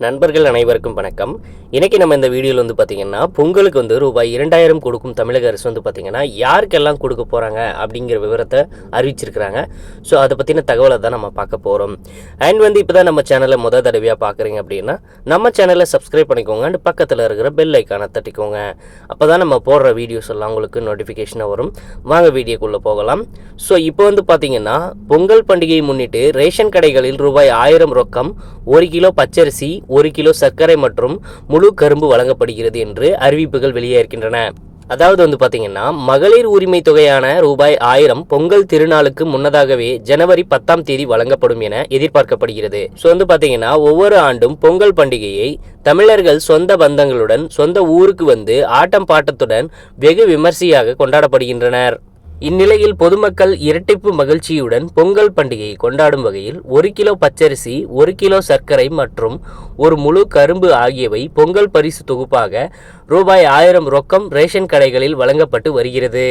நண்பர்கள் அனைவருக்கும் வணக்கம். இன்றைக்கி நம்ம இந்த வீடியோவில் வந்து பார்த்திங்கன்னா பொங்கலுக்கு வந்து ரூபாய் 2000 கொடுக்கும் தமிழக அரசு வந்து பார்த்திங்கன்னா யாருக்கெல்லாம் கொடுக்க போகிறாங்க அப்படிங்கிற விவரத்தை அறிவிச்சிருக்கிறாங்க. ஸோ அதை பற்றின தகவலை தான் நம்ம பார்க்க போகிறோம். அண்ட் வந்து இப்போ தான் நம்ம சேனலை முதல் தடவையாக பார்க்குறீங்க அப்படின்னா நம்ம சேனலை சப்ஸ்கிரைப் பண்ணிக்கோங்க. அண்ட் பக்கத்தில் இருக்கிற பெல் ஐக்கானை தட்டிக்கோங்க. அப்போ தான் நம்ம போடுற வீடியோஸ் எல்லாம் உங்களுக்கு நோட்டிஃபிகேஷனாக வரும். வாங்க வீடியோக்குள்ளே போகலாம். ஸோ இப்போ வந்து பார்த்திங்கன்னா பொங்கல் பண்டிகையை முன்னிட்டு ரேஷன் கடைகளில் ரூபாய் 1000 ரொக்கம், 1 கிலோ பச்சரிசி, 1 கிலோ சர்க்கரை மற்றும் முழு கரும்பு வழங்கப்படுகிறது என்று அறிவிப்புகள் வெளியாகின்றன. அதாவது வந்து பார்த்தீங்கன்னா மகளிர் உரிமை தொகையான ரூபாய் 1000 பொங்கல் திருநாளுக்கு முன்னதாகவே ஜனவரி 10ஆம் தேதி வழங்கப்படும் என எதிர்பார்க்கப்படுகிறது. ஸோ வந்து பார்த்தீங்கன்னா ஒவ்வொரு ஆண்டும் பொங்கல் பண்டிகையை தமிழர்கள் சொந்த பந்தங்களுடன் சொந்த ஊருக்கு வந்து ஆட்டம் பாட்டத்துடன் வெகு விமர்சையாக கொண்டாடப்படுகின்றனர். இந்நிலையில் பொதுமக்கள் இரட்டிப்பு மகிழ்ச்சியுடன் பொங்கல் பண்டிகையை கொண்டாடும் வகையில் 1 கிலோ பச்சரிசி, 1 கிலோ சர்க்கரை மற்றும் ஒரு முழு கரும்பு ஆகியவை பொங்கல் பரிசு தொகுப்பாக ரூபாய் 1000 ரொக்கம் ரேஷன் கடைகளில் வழங்கப்பட்டு வருகிறது.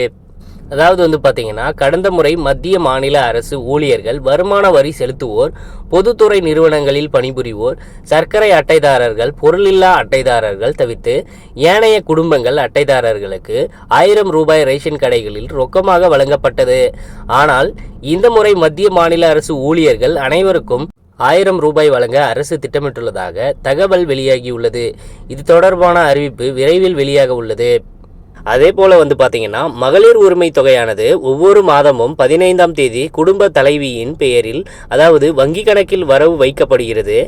அதாவது வந்து பார்த்தீங்கன்னா கடந்த முறை மத்திய மாநில அரசு ஊழியர்கள், வருமான வரி செலுத்துவோர், பொதுத்துறை நிறுவனங்களில் பணிபுரிவோர், சர்க்கரை அட்டைதாரர்கள், பொருளில்லா அட்டைதாரர்கள் தவிர்த்து ஏனைய குடும்பங்கள் அட்டைதாரர்களுக்கு 1000 ரூபாய் ரேஷன் கடைகளில் ரொக்கமாக வழங்கப்பட்டது. ஆனால் இந்த முறை மத்திய மாநில அரசு ஊழியர்கள் அனைவருக்கும் 1000 ரூபாய் வழங்க அரசு திட்டமிட்டுள்ளதாக தகவல் வெளியாகியுள்ளது. இது தொடர்பான அறிவிப்பு விரைவில் வெளியாக உள்ளது. அதே போல் வந்து பார்த்தீங்கன்னா மகளிர் உரிமை தொகையானது ஒவ்வொரு மாதமும் 15ஆம் தேதி குடும்ப தலைவியின் பெயரில், அதாவது வங்கி கணக்கில் வரவு வைக்கப்படுகிறது.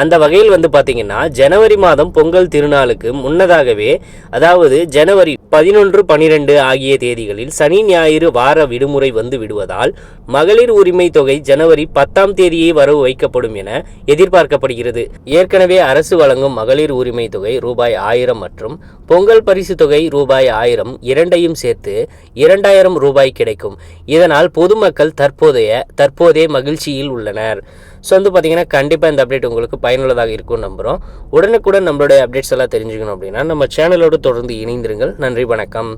அந்த வகையில் வந்து பார்த்தீங்கன்னா ஜனவரி மாதம் பொங்கல் திருநாளுக்கு முன்னதாகவே, அதாவது ஜனவரி 11, 12 ஆகிய தேதிகளில் சனி ஞாயிறு வார விடுமுறை வந்து விடுவதால் மகளிர் உரிமை தொகை ஜனவரி 10ஆம் தேதியே வரவு வைக்கப்படும் என எதிர்பார்க்கப்படுகிறது. ஏற்கனவே அரசு வழங்கும் மகளிர் உரிமை தொகை ரூபாய் 1000 மற்றும் பொங்கல் பரிசு தொகை ரூபாய் 1000 இரண்டையும் சேர்த்து 2000 ரூபாய் கிடைக்கும். இதனால் பொதுமக்கள் தற்போதைய மகிழ்ச்சியில் உள்ளனர். ஸோ வந்து பார்த்தீங்கன்னா கண்டிப்பாக இந்த அப்டேட் உங்களுக்கு பயனுள்ளதாக இருக்கும்னு நம்புகிறோம். உடனுக்குடன் நம்மளுடைய அப்டேட்ஸ் எல்லாம் தெரிஞ்சுக்கணும் அப்படின்னா நம்ம சேனலோடு தொடர்ந்து இணைந்திருங்கள். நன்றி, வணக்கம்.